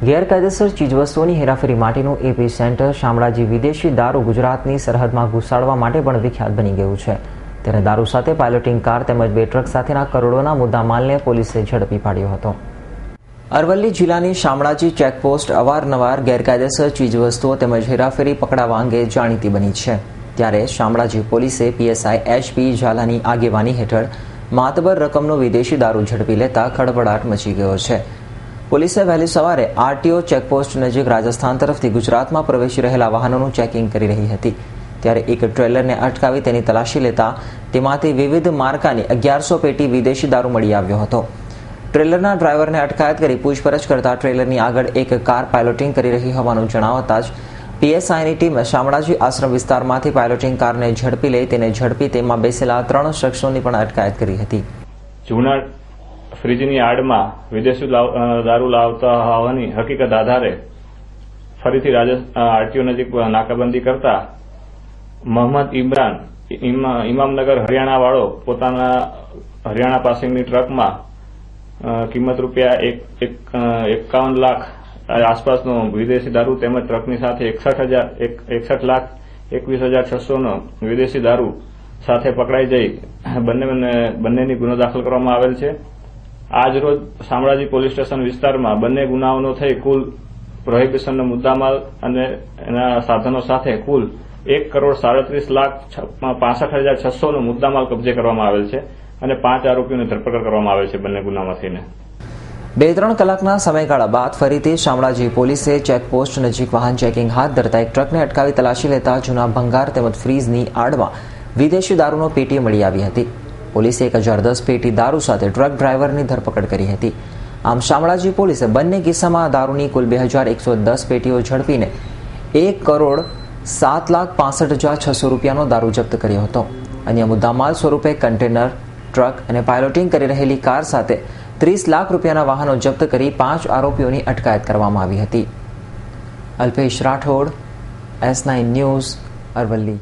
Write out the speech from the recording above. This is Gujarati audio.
ગેરકાયદેસર ચીજવસ્તુઓની હેરાફેરી માટેનું એપી સેન્ટર શામળાજી વિદેશી દારૂ ગુજરાતની સરહદમાં ઘુસાડવા માટે પણ વિખ્યાત બની ગયું છે. ત્યારે દારૂ સાથે પાયલોટિંગ કાર તેમજ 2 ટ્રક સાથેના કરોડોના મુદ્દામાલને પોલીસે ઝડપી પાડ્યો હતો. અરવલ્લી જિલ્લાની શામળાજી ચેકપોસ્ટ અવારનવાર ગેરકાયદેસર ચીજવસ્તુઓ તેમજ હેરાફેરી પકડાવા અંગે જાણીતી બની છે. ત્યારે શામળાજી પોલીસે પીએસઆઈ એચપી ઝાલાની આગેવાની હેઠળ માતબર રકમનો વિદેશી દારૂ ઝડપી લેતા ખળભળાટ મચી ગયો છે. પોલીસે વહેલી સવારે આરટીઓ ચેકપોસ્ટ નજીક રાજસ્થાન તરફથી ગુજરાતમાં પ્રવેશી રહેલા વાહનોનું ચેકિંગ કરી રહી હતી. ત્યારે એક ટ્રેલરને અટકાવી તેની તલાશી લેતા તેમાંથી વિવિધ માર્કાની 1100 પેટી વિદેશી દારૂ મળી આવ્યો હતો. ટ્રેલરના ડ્રાઈવરને અટકાયત કરી પૂછપરછ કરતા ટ્રેલરની આગળ એક કાર પાયલોટિંગ કરી રહી હોવાનું જણાવતા જ પીએસઆઈની ટીમે શામળાજી આશ્રમ વિસ્તારમાંથી પાયલોટિંગ કારને ઝડપી લઈ તેને ઝડપી તેમાં બેસેલા 3 શખ્સોની પણ અટકાયત કરી હતી. જૂના ફ્રીજની આડમાં વિદેશી દારૂ લાવતા હોવાની હકીકત આધારે ફરીથી આરટીઓ નજીક નાકાબંધી કરતા મોહમ્મદ ઇમરાન ઇમામનગર હરિયાણા વાળો પોતાના હરિયાણા પાસિંગની ટ્રકમાં કિંમત ₹51 લાખ આસપાસનો વિદેશી દારૂ તેમજ ટ્રકની સાથે 61,21,600નો વિદેશી દારૂ સાથે પકડાઈ જઈ બંનેની ગુનો દાખલ કરવામાં આવેલ છે. આજ રોજ શામળાજી પોલીસ સ્ટેશન વિસ્તારમાં બંને ગુનાઓનો થઈ કુલ પ્રોહિબિશનનો મુદ્દામાલ અને એના સાધનો સાથે કુલ ₹1,37,65,600નો મુદ્દામાલ કબજે કરવામાં આવેલ છે અને 5 આરોપીઓની ધરપકડ કરવામાં આવેલ છે બંને ગુનામાં થઈને. 2-3 કલાકના સમયગાળા બાદ ફરીથી શામળાજી પોલીસે ચેકપોસ્ટ નજીક વાહન ચેકિંગ હાથ ધરતા એક ટ્રકને અટકાવી તલાશી લેતા જૂના ભંગાર તેમજ ફ્રીજની આડમાં વિદેશી દારૂનો પેટી મળી આવી હતી. પોલીસે 1010 પેટી દારૂ સાથે ટ્રક ડ્રાઈવરની ધરપકડ કરી હતી. આમ શામળાજી પોલીસે બંને કિસ્સામાં દારૂની કુલ 2110 પેટીઓ ઝડપીને ₹1,07,65,600નો દારૂ જપ્ત કર્યો હતો. અન્ય મુદ્દામાલ સ્વરૂપે કન્ટેનર, ટ્રક અને પાયલોટિંગ કરી રહેલી કાર સાથે ₹30 લાખના વાહનો જપ્ત કરી 5 આરોપીઓની અટકાયત કરવામાં આવી હતી. Alpesh Rathod, S9 news, Aravalli.